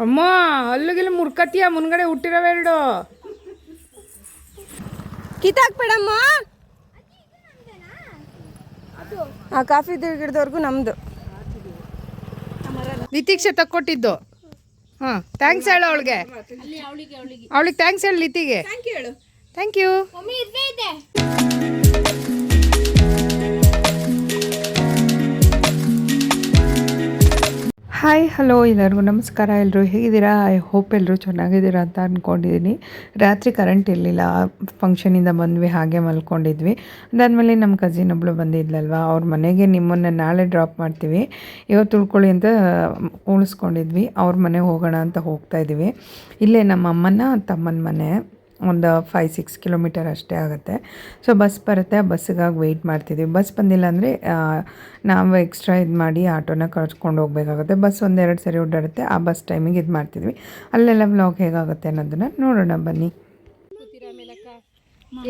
ಅಮ್ಮ ಅಲ್ಲಿಗೆಲ್ಲ ಮುರ್ಕತಿಯ ಮುನ್ಗಡೆ ಹುಟ್ಟಿರವೆರಡು ಕಿತ್ತಾಕ್ಬೇಡಮ್ಮ. ಆ ಕಾಫಿ ಗಿಡದವರೆಗೂ ನಮ್ದು. ಲಿತಿಕ್ಷೆ ತಕ್ಕೊಟ್ಟಿದ್ದು. ಹಾಂ ಥ್ಯಾಂಕ್ಸ್ ಹೇಳು ಅವಳಿಗೆ. ಅವಳಿಗೆ ಥ್ಯಾಂಕ್ಸ್ ಹೇಳು ಲಿತಿಗೆ. Thank you. ಹಾಯ್ ಹಲೋ ಎಲ್ಲರಿಗೂ ನಮಸ್ಕಾರ. ಎಲ್ಲರೂ ಹೇಗಿದ್ದೀರಾ? ಐ ಹೋಪ್ ಎಲ್ಲರೂ ಚೆನ್ನಾಗಿದ್ದೀರಾ ಅಂತ ಅಂದ್ಕೊಂಡಿದ್ದೀನಿ. ರಾತ್ರಿ ಕರೆಂಟ್ ಇರಲಿಲ್ಲ, ಫಂಕ್ಷನಿಂದ ಬಂದ್ವಿ, ಹಾಗೆ ಮಲ್ಕೊಂಡಿದ್ವಿ. ಅದಾದಮೇಲೆ ನಮ್ಮ ಕಸಿನ್ ಒಬ್ಬಳು ಬಂದಿದ್ಲಲ್ವ, ಅವ್ರ ಮನೆಗೆ ನಿಮ್ಮನ್ನು ನಾಳೆ ಡ್ರಾಪ್ ಮಾಡ್ತೀವಿ, ಇವತ್ತು ಉಳ್ಕೊಳ್ಳಿ ಅಂತ ಉಳಿಸ್ಕೊಂಡಿದ್ವಿ. ಅವ್ರ ಮನೆಗೆ ಹೋಗೋಣ ಅಂತ ಹೋಗ್ತಾಯಿದ್ವಿ. ಇಲ್ಲೇ ನಮ್ಮ ಅಮ್ಮನ ತಮ್ಮನ ಮನೆ, ಒಂದು 5-6 ಕಿಲೋಮೀಟರ್ ಅಷ್ಟೇ ಆಗುತ್ತೆ. ಸೊ ಬಸ್ ಬರುತ್ತೆ, ಆ ಬಸ್ಸಿಗಾಗಿ ವೆಯ್ಟ್ ಮಾಡ್ತಿದ್ವಿ. ಬಸ್ ಬಂದಿಲ್ಲ ಅಂದರೆ ನಾವು ಎಕ್ಸ್ಟ್ರಾ ಇದು ಮಾಡಿ ಆಟೋನ ಕರ್ಸ್ಕೊಂಡು ಹೋಗಬೇಕಾಗುತ್ತೆ. ಬಸ್ ಒಂದೆರಡು ಸರಿ ಓಡಾಡುತ್ತೆ, ಆ ಬಸ್ ಟೈಮಿಗೆ ಇದು ಮಾಡ್ತಿದ್ವಿ. ಅಲ್ಲೆಲ್ಲ ವ್ಲಾಗ್ ಹೇಗಾಗುತ್ತೆ ಅನ್ನೋದನ್ನು ನೋಡೋಣ ಬನ್ನಿ.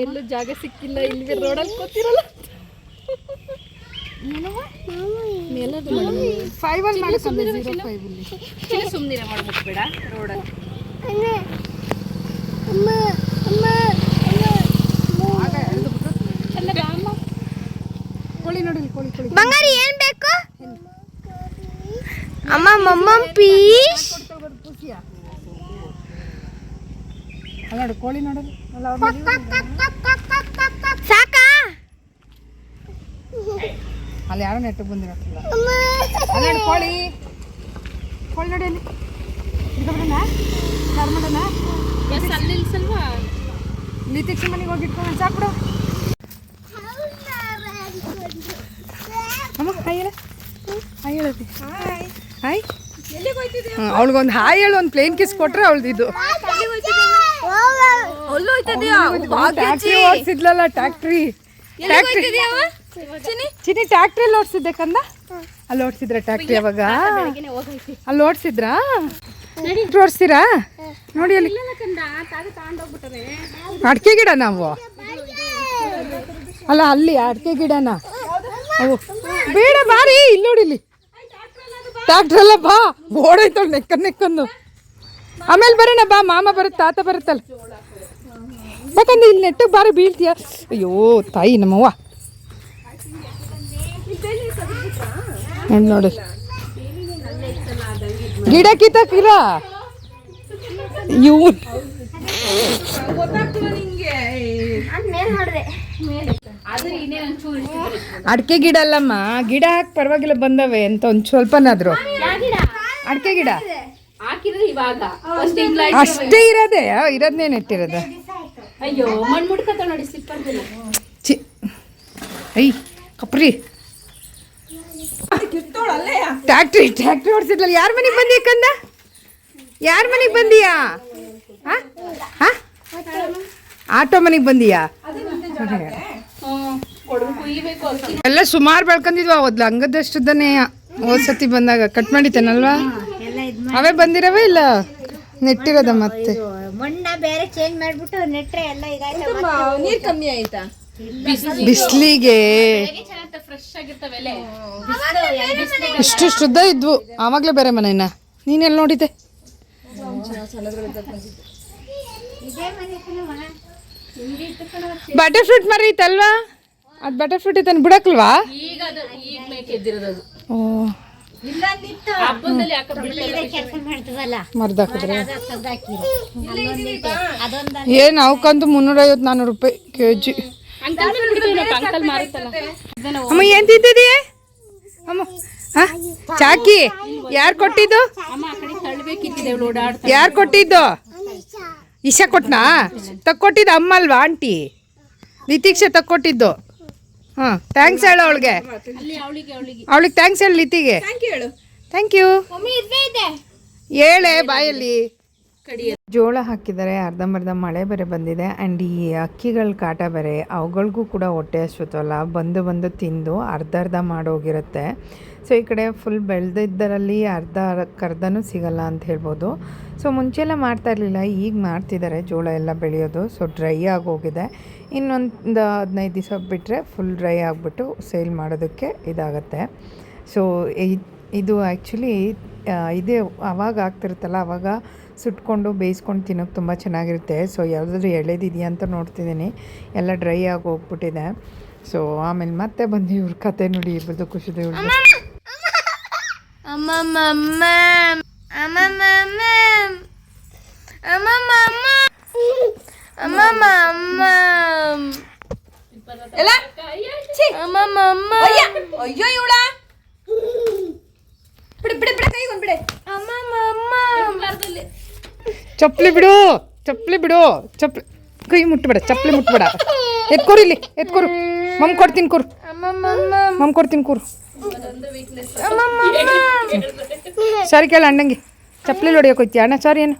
ಎಲ್ಲೂ ಜಾಗ ಸಿಕ್ಕಿಲ್ಲ, ಇಲ್ಲಿ ರೋಡಲ್ಲಿ ಕೂತಿರಲ್ಲ. ಸುಮ್ಮನೆ ಮಾಡ್ಬಿಟ್ಬೇಡ ರೋಡಲ್ಲಿ. ಬಂಗಾರಿ ಏನ್ ಬೇಕು ಅಮ್ಮ? ಮಮ್ಮ ಪೀಸ್ ಕೋಳಿ ನೋಡೋದು ಸಾಕಾ? ಅಲ್ಲಿ ಯಾರೋ ನೆಟ್ಟಿಗೆ ಬಂದಿರಲ್ಲ. ಕೋಳಿ ಕೋಳಿ ನೋಡಿ ಅಲ್ಲಿ ಲಿತಿಕ್ಷ ಮನೆಗೆ ಹೋಗಿ ಇಟ್ಕೊಂಡು ಸಾಕ್ಬಿಡು. ಅಮ್ಮ ಹಾಯ್ ಹೇಳ, ಹಾಯ್ ಹೇಳತಿ. ಹಾಯ್ ಅವಳಿಗೊಂದು ಹಾಯ್ ಹೇಳು, ಒಂದು ಪ್ಲೇನ್ ಕಿಸ್ ಕೊಟ್ರೆ ಅವಳ್ದಿದ್ದು. ಟ್ಯಾಕ್ಟ್ರಿ ಓಡಿಸಿದ್ಲಲ್ಲ, ಟ್ಯಾಕ್ಟ್ರಿ ಚಿನ್ನಿ ಟ್ಯಾಕ್ಟ್ರಿಯಲ್ಲಿ ಓಡಿಸಿದ್ದೆ ಕಂದ. ಅಲ್ಲಿ ಓಡಿಸಿದ್ರ ಟ್ಯಾಕ್ಟ್ರಿ ಅವಾಗ? ಅಲ್ಲಿ ಓಡಿಸಿದ್ರಾ? ಓಡಿಸ್ತೀರಾ ನೋಡಿ ಅಲ್ಲಿ ಅಡಿಕೆ ಗಿಡ. ನಾವು ಅಲ್ಲ ಅಲ್ಲಿ ಅಡಿಕೆ ಗಿಡನ ಅವು ಬೇಡ ಬಾರಿ ಇಲ್ಲಿ ನೋಡಿಲಿ. ಟ್ಯಾಕ್ಟ್ರ್ ಅಲ್ಲ ಬಾ, ಓಡೋಯ್ತಳು ನೆಕ್ಕಂದು. ಆಮೇಲೆ ಬರೋಣ ಬಾ, ಮಾಮ ಬರುತ್ತೆ, ತಾತ ಬರುತ್ತಲ್ಲ. ಯಾಕಂದ್ರೆ ಇಲ್ಲಿ ನೆಟ್ಟಿಗೆ ಬಾರಿ ಬೀಳ್ತೀಯ. ಅಯ್ಯೋ ತಾಯಿ ನಮ್ಮವ್ವ ನೋಡಿ ಗಿಡ ಕಿತ್ತಾಕಿಲ್ಲ ಇವು. ಅಡಿಕೆ ಗಿಡ ಅಲ್ಲಮ್ಮ, ಗಿಡ ಹಾಕಿ ಪರವಾಗಿಲ್ಲ ಬಂದವೆ ಅಂತ ಒಂದು ಸ್ವಲ್ಪನಾದ್ರು. ಅಡಿಕೆ ಗಿಡ ಅಷ್ಟೇ ಇರೋದೇ, ಇರೋದನ್ನೇ ನೆಟ್ಟಿರೋದು. ಐ ಕಪ್ರಿ ಟ್ಯಾಕ್ಟ್ರಿ ಓಡಿಸಿದ್ಲಲ್ಲ. ಯಾರ ಮನೆಗೆ ಬಂದಿ ಕಂದ? ಯಾರ ಮನೆಗೆ ಬಂದೀಯಾ? ಆಟೋ ಮನೆಗೆ ಬಂದೀಯಾ? ಎಲ್ಲ ಸುಮಾರು ಬೆಳ್ಕೊಂಡಿದ್ವ ಓದ್ಲ ಹಂಗದಷ್ಟುದನ್ನೇ. ಹೋದ್ಸತಿ ಬಂದಾಗ ಕಟ್ ಮಾಡಿತೇನಲ್ವಾ? ಅವೇ ಬಂದಿರವೇ ಇಲ್ಲ ನೆಟ್ಟಿರೋದ. ಮತ್ತೆ ಮಣ್ಣ ಬೇರೆ ಚೇಂಜ್ ಮಾಡ್ಬಿಟ್ಟು ನೆಟ್ರೆ ಎಲ್ಲ ನೀರ್ ಕಮ್ಮಿ ಆಯ್ತಾ? ಬಿಸ್ಲಿಗೆ ಇಷ್ಟು ಶುದ್ಧ ಇದ್ವು ಆವಾಗಲೇ ಬೇರೆ ಮನೆಯನ್ನ. ನೀನೆಲ್ಲಿ ನೋಡಿದ್ದೆ? ಬಟರ್ ಫ್ರೂಟ್ ಮರ ಇತ್ತಲ್ವಾ? ಅದು ಬಟರ್ ಫ್ರೂಟ್ ಇತ್ತು ಬಿಡಕ್ಲ್ವಾ? ಓ ಮರ್ದಾಕಿದ್ರೆ ಏನು ಅವಕ್ಕಂತೂ 350-400 ರೂಪಾಯಿ kg. ಅಮ್ಮ ಏನ್ ತಿಂತಿದೀಯ ಅಮ್ಮ? ಚಾಕಿ ಯಾರು ಕೊಟ್ಟಿದ್ದು? ಯಾರು ಕೊಟ್ಟಿದ್ದು? ಇಶಾ ಕೊಟ್ನಾ? ತಕ್ಕೊಟ್ಟಿದ್ದು ಅಮ್ಮ ಅಲ್ವಾ ಆಂಟಿ? ಲಿತಿಕ್ಷೆ ತಕ್ಕೊಟ್ಟಿದ್ದು. ಹಾಂ ಥ್ಯಾಂಕ್ಸ್ ಹೇಳು ಅವಳಿಗೆ. ಅವಳಿಗೆ ಥ್ಯಾಂಕ್ಸ್ ಹೇಳು ಲಿತಿಗೆ. ಥ್ಯಾಂಕ್ ಯು ಹೇಳೆ ಬಾಯಲ್ಲಿ. ಜೋಳ ಹಾಕಿದ್ದಾರೆ, ಅರ್ಧಂಬರ್ಧ ಮಳೆ ಬೇರೆ ಬಂದಿದೆ. ಆ್ಯಂಡ್ ಈ ಅಕ್ಕಿಗಳ ಕಾಟ ಬೇರೆ, ಅವುಗಳಿಗೂ ಕೂಡ ಹೊಟ್ಟೆ ಹಸ್ವಿತವಲ್ಲ, ಬಂದು ತಿಂದು ಅರ್ಧ ಮಾಡೋಗಿರುತ್ತೆ. ಸೊ ಈ ಕಡೆ ಫುಲ್ ಬೆಳೆದಿದ್ದರಲ್ಲಿ ಅರ್ಧನೂ ಸಿಗಲ್ಲ ಅಂತ ಹೇಳ್ಬೋದು. ಸೊ ಮುಂಚೆಲ್ಲ ಮಾಡ್ತಾ ಇರಲಿಲ್ಲ, ಈಗ ಮಾಡ್ತಿದ್ದಾರೆ. ಜೋಳ ಎಲ್ಲ ಬೆಳೆಯೋದು ಸೊ ಡ್ರೈ ಆಗೋಗಿದೆ. ಇನ್ನೊಂದು 15 ದಿವಸ ಬಿಟ್ಟರೆ ಫುಲ್ ಡ್ರೈ ಆಗಿಬಿಟ್ಟು ಸೇಲ್ ಮಾಡೋದಕ್ಕೆ ಇದಾಗುತ್ತೆ. ಸೊ ಇದು ಆ್ಯಕ್ಚುಲಿ ಇದೇ ಅವಾಗ ಆಗ್ತಿರುತ್ತಲ್ಲ, ಆವಾಗ ಸುಟ್ಕೊಂಡು ಬೇಯಿಸ್ಕೊಂಡು ತಿನ್ನೋಕೆ ತುಂಬ ಚೆನ್ನಾಗಿರುತ್ತೆ. ಸೊ ಯಾವುದಾದ್ರೂ ಎಳೆದಿದೆಯಾ ಅಂತ ನೋಡ್ತಿದ್ದೀನಿ, ಎಲ್ಲ ಡ್ರೈ ಆಗಿ ಹೋಗ್ಬಿಟ್ಟಿದೆ. ಸೊ ಆಮೇಲೆ ಮತ್ತೆ ಬಂದು ಇವ್ರ ಕತೆ ನೋಡಿ, ಇಬ್ಬರದು ಖುಷಿದು ಇವ್ರದ್ದು. ಅಯ್ಯೋ ಇವಳ ಬಿಡು ಬಿಡು ಬಿಡು, ಕೈ ಬಂದ್ಬಿಡೆ. ಚಪ್ಪಲಿ ಬಿಡು, ಕೈ ಮುಟ್ಬೇಡ, ಚಪ್ಪಲಿ ಮುಟ್ಬೇಡ. ಎತ್ಕೋರು ಇಲ್ಲಿ, ಎತ್ಕೋರು. ಮಮ್ ಕೊಡ್ತೀನಿ ಕೂರು. ಸರಿ ಕೇಳ ಅಣ್ಣಂಗೆ, ಚಪ್ಪಲಿ ಹೊಡಿಯೋಕೆ ಹೋಯ್ತೀಯ ಅಣ್ಣ? ಸಾರಿ ಏನು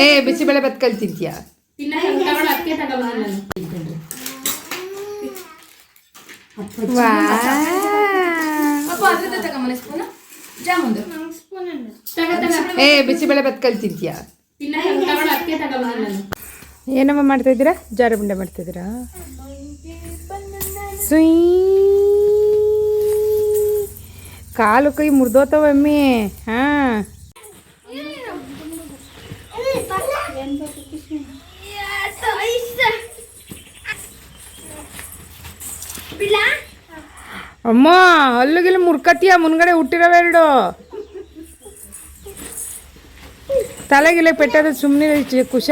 ಏ ಬಿಸಿಬೇಳೆ ಬತ್ ಕಲ್ತಿದ್ಯಾ? ಏ ಬಿಸಿಬೇಳೆ ಬತ್ ಕಲ್ತಿದ್ಯಾ? ಏನಮ್ಮ ಮಾಡ್ತಾ ಇದ್ದೀರಾ? ಜಾರುಬಂಡೆ ಮಾಡ್ತಾ ಇದ್ದೀರಾ? ಸುಯ್ ಕಾಲು ಕೈ ಮುರಿದೋತವಮ್ಮಿ. ಹಾಂ ಅಮ್ಮ, ಅಲ್ಲಿಗೆಲ್ಲ ಮುರ್ಕತಿಯ ಮುನ್ಗಡೆ ಹುಟ್ಟಿರವೆರಡು. ತಲೆಗೆಲ್ಲ ಪೆಟ್ಟದ ಸುಮ್ಮನೆ ಕುಶ.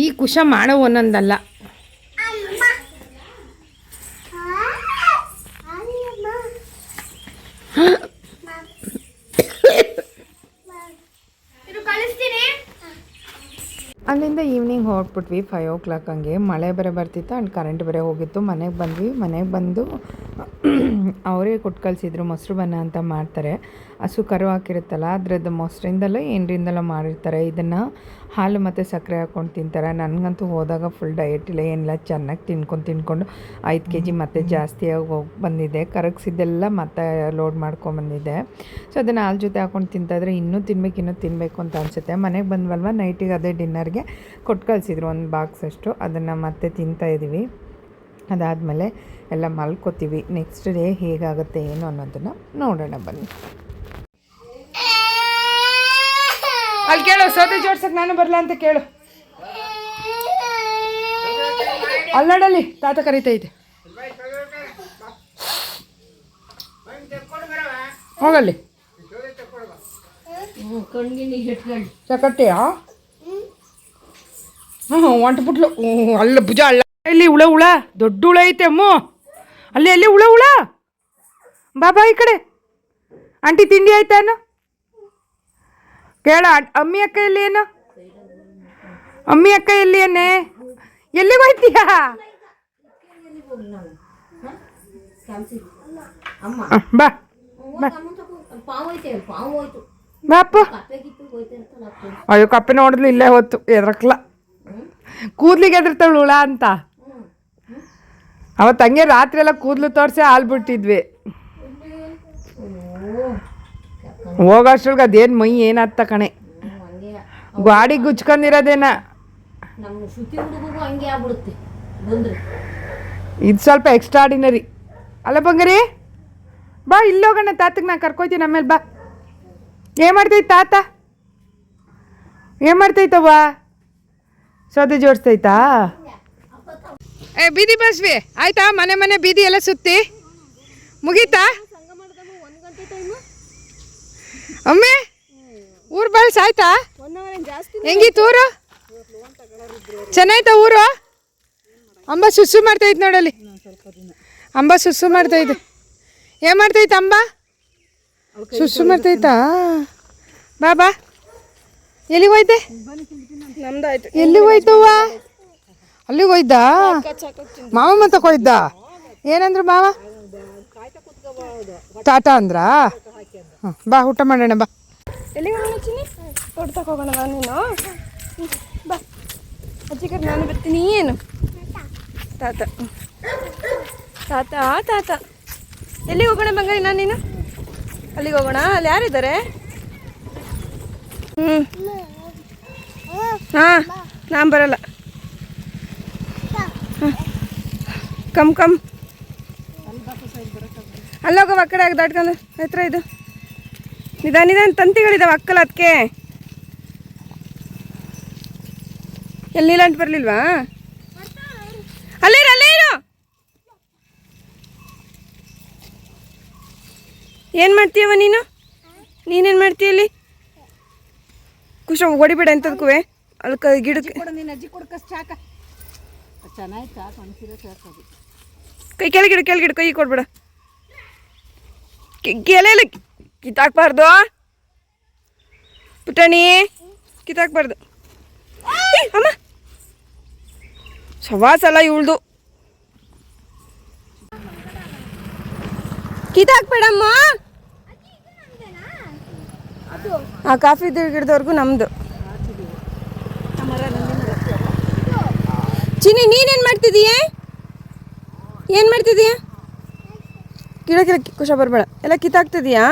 ಈ ಕುಶ ಮಾಡೋ ಒಂದೊಂದಲ್ಲ. ಅಲ್ಲಿಂದ ಈವ್ನಿಂಗ್ ಹೊರಟ್ಬಿಟ್ವಿ 5 o'clock ಹಂಗೆ. ಮಳೆ ಬೇರೆ ಬರ್ತಿತ್ತು ಆ್ಯಂಡ್ ಕರೆಂಟ್ ಬೇರೆ ಹೋಗಿತ್ತು. ಮನೆಗೆ ಬಂದು ಅವರೇ ಕೊಟ್ಟು ಕಳಿಸಿದ್ರು. ಮೊಸರು ಬನ್ನ ಅಂತ ಮಾಡ್ತಾರೆ, ಹಸು ಕರು ಹಾಕಿರುತ್ತಲ್ಲ ಅದ್ರದ್ದು ಮೊಸರಿಂದಲೋ ಏನರಿಂದಲೋ ಮಾಡಿರ್ತಾರೆ. ಇದನ್ನು ಹಾಲು ಮತ್ತು ಸಕ್ಕರೆ ಹಾಕ್ಕೊಂಡು ತಿಂತಾರೆ. ನನಗಂತೂ ಹೋದಾಗ ಫುಲ್ ಡಯಟ್ ಇಲ್ಲ ಏನಿಲ್ಲ, ಚೆನ್ನಾಗಿ ತಿನ್ಕೊಂಡು 5 kg ಮತ್ತೆ ಜಾಸ್ತಿಯಾಗಿ ಹೋಗಿ ಬಂದಿದೆ. ಕರಗಿಸಿದ್ದೆಲ್ಲ ಮತ್ತೆ ಲೋಡ್ ಮಾಡ್ಕೊಂಬಂದಿದ್ದೆ. ಸೊ ಅದನ್ನು ಹಾಲು ಜೊತೆ ಹಾಕ್ಕೊಂಡು ತಿಂತಾಯಿದ್ರೆ ಇನ್ನೂ ತಿನ್ನಬೇಕು ಅಂತ ಅನಿಸುತ್ತೆ. ಮನೆಗೆ ಬಂದ್ವಲ್ವ, ನೈಟಿಗೆ ಅದೇ ಡಿನ್ನರ್ಗೆ ಕೊಟ್ಟು ಕಳಿಸಿದ್ರು ಒಂದು ಬಾಕ್ಸ್ ಅಷ್ಟು. ಅದನ್ನು ಮತ್ತೆ ತಿಂತಾಯಿದ್ದೀವಿ. ಅದಾದಮೇಲೆ ಎಲ್ಲ ಮಲ್ಕೋತೀವಿ. ನೆಕ್ಸ್ಟ್ ಡೇ ಹೇಗಾಗುತ್ತೆ ಏನು ಅನ್ನೋದನ್ನು ನೋಡೋಣ ಬನ್ನಿ. ಅಲ್ಲಿ ಕೇಳು, ಸೌದೆ ಜೋಡ್ಸಕ್ಕೆ ನಾನು ಬರಲ್ಲ ಅಂತ ಕೇಳು. ಅಲ್ಲಡಲ್ಲಿ ತಾತ ಕರೀತೈತೆ, ಹೋಗಲ್ಲಿ. ಚಕಟ್ಟಿಯಾ? ಹೊಂಟ್ಬಿಟ್ಲು. ಅಲ್ಲ ಭುಜ ಅಲ್ಲ, ಇಲ್ಲಿ ಹುಳ ದೊಡ್ಡ ಹುಳ ಐತೆ ಅಮ್ಮ. ಅಲ್ಲಿ ಹುಳ. ಬಾಬಾ ಈ ಕಡೆ. ಆಂಟಿ ತಿಂಡಿ ಆಯ್ತಾನು ಕೇಳ. ಅಮ್ಮಿ ಅಕ್ಕ ಎಲ್ಲಿ ಏನು? ಅಮ್ಮಿ ಅಕ್ಕ ಎಲ್ಲಿ ಏನೇ? ಎಲ್ಲಿಗೆ ಹೋಯ್ತೀಯಾ? ಬಾ ಬಾಪ. ಅಯ್ಯೋ ಕಪ್ಪೆ ನೋಡಿದ್ಲು, ಇಲ್ಲೇ ಹೊತ್ತು ಎದ್ರಕ್ಲ. ಕೂದ್ಲಿಗೆ ಎದ್ರತಾಳು ಹುಳ ಅಂತ. ಅವತ್ತು ಹಂಗೆ ರಾತ್ರಿ ಎಲ್ಲ ಕೂದಲು ತೋರಿಸಿ ಹಾಲು ಬಿಟ್ಟಿದ್ವಿ. ಹೋಗೋಷ್ಟ್ರೊಳಗೆ ಅದೇನು ಮೈ ಏನಾಗ್ತ ಕಣೆ, ಗಾಡಿ ಗುಚ್ಕೊಂಡಿರೋದೇನ. ಇದು ಸ್ವಲ್ಪ ಎಕ್ಸ್ಟ್ರಾಡಿನರಿ ಅಲ್ಲ ಬಂಗಾರಿ? ಬಾ ಇಲ್ಲೋಗೋಣ, ತಾತಕ್ಕೆ ನಾನು ಕರ್ಕೊಯ್ತೀನಿ ಆಮೇಲೆ. ಬಾ. ಏನು ಮಾಡ್ತೈತೆ ತಾತ? ಏನು ಮಾಡ್ತೈತವ್ವ? ಸೌದೆ ಜೋಡಿಸ್ತೈತಾ? ಬೀದಿ ಬಸ್ವಿ ಆಯ್ತಾ? ಮನೆ ಬೀದಿ ಎಲ್ಲ ಸುತ್ತಿ ಮುಗೀತಾ? ಒಮ್ಮೆ ಊರು ಬಳಸ ಆಯ್ತಾ? ಹೆಂಗಿತ್ತು ಊರು? ಚೆನ್ನಾಯ್ತಾ ಊರು? ಅಂಬ ಸುಸ್ಸು ಮಾಡ್ತೈತೆ ನೋಡಲ್ಲಿ. ಅಂಬ ಸುಸ್ಸು ಮಾಡ್ತೈತೆ. ಏನು ಮಾಡ್ತೈತೆ ಅಂಬ? ಸುಸ್ಸು ಮಾಡ್ತೈತಾ? ಬಾ ಎಲ್ಲಿಗೆ ಹೋಯ್ತೆ? ಎಲ್ಲಿಗೆ ಹೋಯ್ತವ್ವ? ಅಲ್ಲಿಗೆ ಹೋಯ್ದ ಮಾವ ತಗೊಯ್ದ ಏನಂದ್ರು ಮಾವ ಟಾಟಾ ಅಂದ್ರ ಬಾ ಊಟ ಮಾಡೋಣ ಬಾ. ಎಲ್ಲಿಗೆ ಹೋಗೋಣ ಚಿನ್ನಿ? ತೋಟಕ್ಕೆ ಹೋಗೋಣ ನೀನು ಬಾ. ಅಜ್ಜಿ ಕರ್ ನಾನು ಬರ್ತೀನಿ. ಏನು ತಾತ ತಾತ ತಾತ ಎಲ್ಲಿಗೆ ಹೋಗೋಣ ಬಂಗಾರಿ? ನೀನು ಅಲ್ಲಿಗೆ ಹೋಗೋಣ. ಅಲ್ಲಿ ಯಾರಿದ್ದಾರೆ? ಹಾಂ ನಾನು ಬರಲ್ಲ. ಕಮ್ ಕಮ್ ಅಲ್ಲೋಗವ ಆ ಕಡೆ ದಾಟ್ಕೊಂಡು ಹತ್ರ ಇದು ನಿಧಾನ ತಂತಿಗಳಿದಾವೆ ಅಕ್ಕಲ್ಲ ಅದಕ್ಕೆ. ಎಲ್ಲಿ ನೀಲಂಟ್ ಬರಲಿಲ್ವಾ? ಅಲ್ಲೇ ಇರು. ಏನು ಮಾಡ್ತೀಯವ ನೀನೇನು ಮಾಡ್ತೀಯ ಅಲ್ಲಿ? ಖುಷ ಹೊಡಿಬೇಡ ಎಂತದಕ್ಕೂ ಅಲ್ಲಿ ಗಿಡಕ್ಕೆ ಕೈ ಕೆಳಗಿಡು ಕೈ ಕೊಡ್ಬೇಡ. ಎಲೆಲ್ಲ ಕಿತ್ತಾಕ್ಬಾರ್ದು ಪುಟಾಣಿ, ಕಿತ್ತಾಕ್ಬಾರ್ದು. ಅಮ್ಮ ಸವಾಸಲ್ಲ ಇವಳ್ದು. ಕಿತ್ತಾಕ್ಬೇಡಮ್ಮ. ಆ ಕಾಫಿ ಗಿಡದವರೆಗೂ ನಮ್ದು. ಚಿನ್ನಿ ನೀನೇನು ಮಾಡ್ತಿದೀಯ? ಗಿಡ ಖುಷ ಬರಬೇಡ. ಎಲ್ಲ ಕಿತ್ತಾಕ್ತಿದೀಯಾ?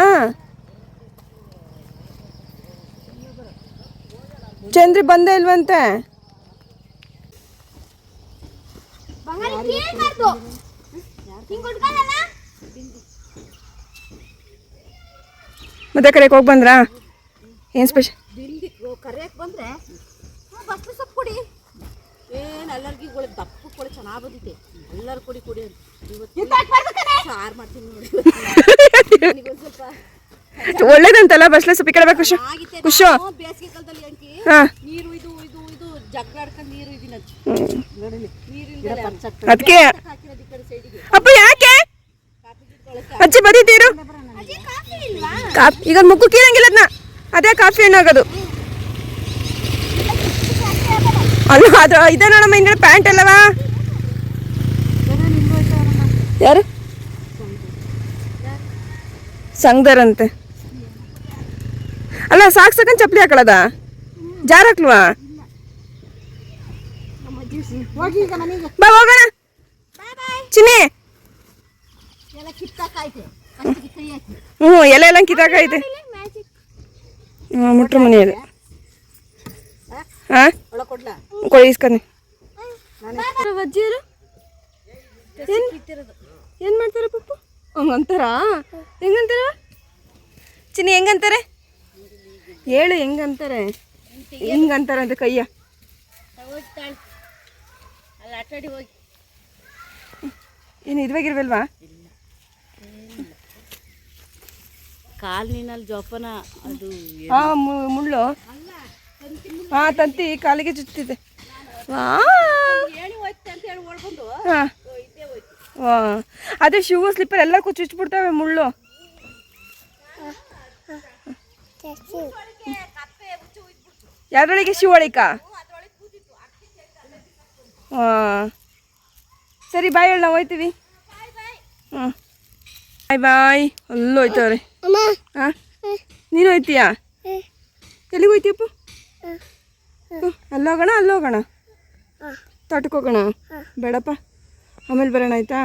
ಚಂದ್ರಿ ಬಂದೇ ಇಲ್ವಂತೆ. ಮತ್ತೆ ಕಡೆಗೆ ಹೋಗಿ ಬಂದ್ರಾ? ಏನು ಸ್ಪೆಷಲ್? ಕರೆಯಕ್ಕೆ ಬಂದರೆ ಬಸ್ ಸೊಪ್ಪು ಕೊಡಿ. ಏನು ಎಲ್ಲರಿಗೂ ದಪ್ಪು ಕೊಡಿ, ಚೆನ್ನಾಗಿ ಬಂದಿದೆ. ಎಲ್ಲರೂ ಕೊಡಿ ಸಾರು ಮಾಡ್ತೀನಿ ನೋಡಿ. ಒಳ್ಳೇದಂತಲ್ಲ ಬಸ್ಲೆ ಸೊಪ್ಪು ಕಡೆ ಖುಷು ಖುಷು. ಬೇಸಿಗೆ ಕಾಲದಲ್ಲಿ ಅಂಕಿ ಹಾಂ ನೀರು ಇದು ಜಗ್ಗಾಡ್ಕೊಂಡು ನೀರು ಇದೀನಿ ಅದಕ್ಕೆ ಅಪ್ಪ ಯಾಕೆ ಅಜ್ಜಿ ಬರೀತೀರು? ಈಗ ಮುಕ್ಕು ಕೀಳಂಗಿಲ್ಲ ಅದನ್ನ. ಅದೇ ಕಾಫಿ ಹಣ್ಣಾಗೋದು ಅಲ್ಲ. ಅದು ಇದೆ ನೋಡಮ್ಮ ಹಿಂದೆ ಪ್ಯಾಂಟ್ ಅಲ್ಲವಾ? ಯಾರು ಸಂಘದರಂತೆ ಅಲ್ಲ. ಸಾಕ್ಸಕಂಡ್ ಚಪ್ಪಲಿ ಹಾಕೊಳ್ಳೋದ? ಜಾರ್ ಹಾಕ್ಲ್ವಾ? ಬಾ ಹೋಗೋಣ ಚಿನ್ನಿ. ಎಲೆ ಎಲ್ಲ ಕಿತ್ತಾಕೈತೆ. ಮುಟ್ರ ಮನೆಯಲ್ಲಿ ಹಾಂ ಕೊಡಿಸ್ಕೊಂಡು ಅಜ್ಜಿಯರು ಏನು ಮಾಡ್ತಾರೆ ಪಪ್ಪು? ಹಂಗಂತಾರ? ಹೆಂಗಂತಾರ ಚಿನ್ನಿ? ಹೆಂಗಂತಾರೆ ಹೇಳು, ಹೆಂಗಂತಾರೆ? ಹಿಂಗಂತಾರಂತೆ ಕೈಯ. ಏನು ಇದ್ವಾಗಿರ್ವಲ್ವಾ? ಕಾಲಿನಲ್ಲಿ ಜೋಪಾನ ಅದು. ಹಾಂ ಮುಳ್ಳು. ಹಾಂ ತಂತಿ ಕಾಲಿಗೆ ಚುಚ್ತಿದೆ. ಹಾಂ ಅದೇ ಶೂ ಸ್ಲಿಪ್ಪರ್ ಎಲ್ಲ ಚುಚ್ಬಿಡ್ತವೆ ಮುಳ್ಳು. ಯಾರೊಳಗೆ ಶೂ ಒಳಿಕ? ಹಾಂ ಸರಿ ಬಾಯ್ ಹೇಳಿ, ನಾವು ಹೋಯ್ತೀವಿ. ಹ್ಞೂ ಬಾಯ್. ಅಲ್ಲೂ ಹೋಯ್ತವ್ರೆ. ಹಾಂ ನೀನು ಹೋಯ್ತೀಯಾ? ಎಲ್ಲಿಗೆ ಹೋಯ್ತೀಯಪ್ಪ? ಅಲ್ಲೋಗೋಣ ತೋಟಕ್ಕೆ ಹೋಗೋಣ. ಬೇಡಪ್ಪ ಆಮೇಲೆ ಬರೋಣ ಆಯ್ತಾ?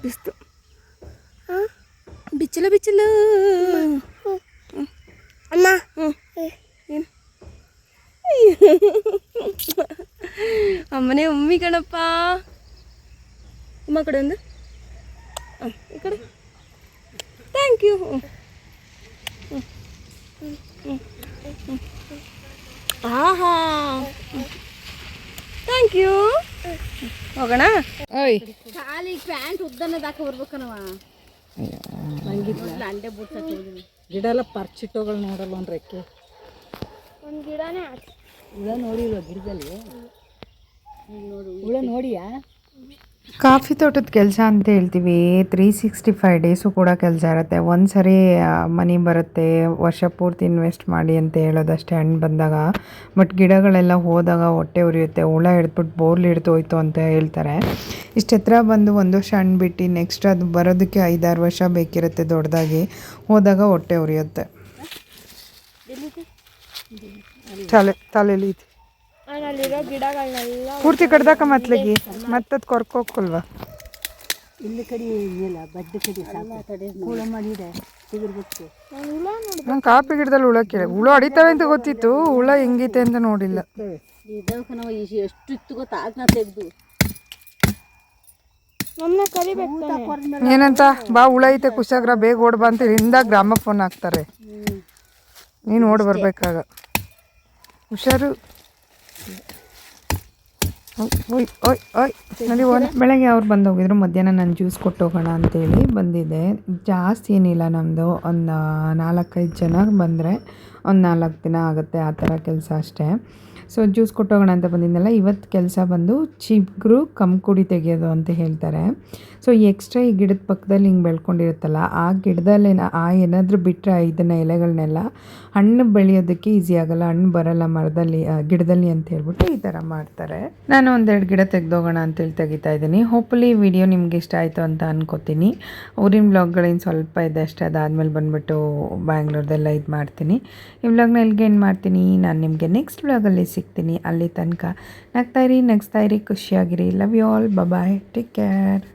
ಬಿಸ್ತು ಬಿಚ್ಚಲು ಅಮ್ಮ. ಏನು ಅಮ್ಮನೇ ಉಮ್ಮಿ ಕಣಪ್ಪ. ಅಮ್ಮ ಕಡೆ ಒಂದು ಈ ಕಡೆ. Thank you. ಆಹಾ ಥ್ಯಾಂಕ್ ಯು. ಹೋಗೋಣ. ಓಯ್ ಕಾಲಿಗೆ ಪ್ಯಾಂಟ್ ಉದ್ದನದ ಹಾಕಿ ಬರ್ಬೇಕನವ. ಅಂಡೆ ಬುಟ್ಟ ಗಿಡ ಎಲ್ಲ ಪರ್ಚಿಟ್ಟೋಗಳು ನೋಡಲ್ಲ ಒಂದು ರೆಕ್ಕೆ. ಒಂದು ಗಿಡನೇ ಹುಳ ನೋಡಿಲ್ವ ಗಿಡದಲ್ಲಿ? ಹುಳ ನೋಡಿಯಾ? ಕಾಫಿ ತೋಟದ ಕೆಲಸ ಅಂತ ಹೇಳ್ತೀವಿ 365 ಡೇಸು ಕೂಡ ಕೆಲಸ ಇರುತ್ತೆ. ಒಂದು ಸರಿ ಮನಿ ಬರುತ್ತೆ, ವರ್ಷ ಪೂರ್ತಿ ಇನ್ವೆಸ್ಟ್ ಮಾಡಿ ಅಂತ ಹೇಳೋದಷ್ಟೇ ಹಣ್ಣು ಬಂದಾಗ. ಬಟ್ ಗಿಡಗಳೆಲ್ಲ ಹೋದಾಗ ಹೊಟ್ಟೆ ಉರಿಯುತ್ತೆ, ಹುಳ ಹಿಡ್ದ್ಬಿಟ್ಟು ಬೋರ್ಲಿ ಹಿಡ್ದು ಹೋಯ್ತು ಅಂತ ಹೇಳ್ತಾರೆ. ಇಷ್ಟು ಎತ್ತರ ಬಂದು ಒಂದು ವರ್ಷ ಹಣ್ಣು ಬಿಟ್ಟು ನೆಕ್ಸ್ಟ್ ಅದು ಬರೋದಕ್ಕೆ 5-6 ವರ್ಷ ಬೇಕಿರುತ್ತೆ ದೊಡ್ಡದಾಗಿ. ಹೋದಾಗ ಹೊಟ್ಟೆ ಉರಿಯುತ್ತೆ. ತಲೆಲಿ ಅಲ್ಲಿರೋ ಗಿಡಗಳನ್ನೆಲ್ಲ ಪೂರ್ತಿ ಕಡ್ದಾಕ ಮತ್ಲಿಗೆ ಮತ್ತದು ಕೊರ್ಕೋಕಲ್ವಾ? ಇಲ್ಲಿ ಕಡೆ ಇಲ್ಲ ಬಡ್ಡಿ ಕಡೆ ಕೂಳ ಮಾಡಿದೆ ಸಿಗಿರ್ಬಿಟ್ಟು. ನಾನು ಕಾಫಿ ಗಿಡದಲ್ಲಿ ಹುಳ ಹುಳ ಹೊಡಿತಾವೆ ಅಂತ ಗೊತ್ತಿತ್ತು, ಹುಳ ಹೆಂಗೈತೆ ಅಂತ ನೋಡಿಲ್ಲ. ಇದಕ್ಕೆ ನಾವು ಎಷ್ಟು ಇತ್ತು ಗೊತ್ತಾ ಆಗ ನಾ ತೆಗೆದು ನಮ್ಮನ್ನ ಕರಿಬೇಕು. ಏನಂತ ಬಾ ಹುಳ ಐತೆ ಕುಶಾಗ್ರ ಬೇಗ ಓಡ್ ಬಾ ಅಂತ ಹಿಂದ ಗ್ರಾಮಫೋನ್ ಹಾಕ್ತಾರೆ. ನೀನು ಓಡ್ ಬರ್ಬೇಕಾಗ ಹುಷಾರು. ಬೆಳಗ್ಗೆ ಅವ್ರು ಬಂದು ಹೋಗಿದ್ರು, ಮಧ್ಯಾಹ್ನ ನಾನು ಜ್ಯೂಸ್ ಕೊಟ್ಟು ಹೋಗೋಣ ಅಂತೇಳಿ ಬಂದಿದ್ದೆ. ಜಾಸ್ತಿ ಏನಿಲ್ಲ, ನಮ್ಮದು ಒಂದು 4-5 ಜನ ಬಂದರೆ ಒಂದು 4 ದಿನ ಆಗುತ್ತೆ, ಆ ಥರ ಕೆಲಸ ಅಷ್ಟೇ. ಸೊ ಜ್ಯೂಸ್ ಕೊಟ್ಟೋಗೋಣ ಅಂತ ಬಂದಿದ್ದೆನಲ್ಲ. ಇವತ್ತು ಕೆಲಸ ಬಂದು ಚಿಗುರು ಕಂಕುಡಿ ತೆಗೆಯೋದು ಅಂತ ಹೇಳ್ತಾರೆ. ಸೊ ಎಕ್ಸ್ಟ್ರಾ ಈ ಗಿಡದ ಪಕ್ಕದಲ್ಲಿ ಹಿಂಗೆ ಬೆಳ್ಕೊಂಡಿರುತ್ತಲ್ಲ, ಆ ಗಿಡದಲ್ಲಿ ಏನಾದರೂ ಬಿಟ್ಟರೆ ಇದನ್ನು ಎಲೆಗಳನ್ನೆಲ್ಲ ಹಣ್ಣು ಬೆಳೆಯೋದಕ್ಕೆ ಈಸಿ ಆಗೋಲ್ಲ, ಹಣ್ಣು ಬರೋಲ್ಲ ಮರದಲ್ಲಿ ಗಿಡದಲ್ಲಿ ಅಂತ ಹೇಳ್ಬಿಟ್ಟು ಈ ಥರ ಮಾಡ್ತಾರೆ. ನಾನು 1-2 ಗಿಡ ತೆಗೆದೋಗೋಣ ಅಂತೇಳಿ ತೆಗಿತಾ ಇದ್ದೀನಿ. ಹೋಪ್ಫುಲಿ ವಿಡಿಯೋ ನಿಮ್ಗೆ ಇಷ್ಟ ಆಯಿತು ಅಂತ ಅನ್ಕೋತೀನಿ. ಊರಿನ ಬ್ಲಾಗ್ಗಳೇನು ಸ್ವಲ್ಪ ಇದೆ ಅಷ್ಟೇ, ಅದಾದಮೇಲೆ ಬಂದುಬಿಟ್ಟು ಬ್ಯಾಂಗ್ಳೂರ್ದೆಲ್ಲ ಇದು ಮಾಡ್ತೀನಿ. ಈ ವ್ಲಾಗ್ನ ಎಲ್ಲಿಗೆ ಏನು ಮಾಡ್ತೀನಿ, ನಾನು ನಿಮಗೆ ನೆಕ್ಸ್ಟ್ ವ್ಲಾಗಲ್ಲಿ ಸಿಗ್ತೀನಿ. ಅಲ್ಲಿ ತನಕ ನಗ್ತಾಯಿರಿ, ಖುಷಿಯಾಗಿರಿ. Love you all, bye, take care.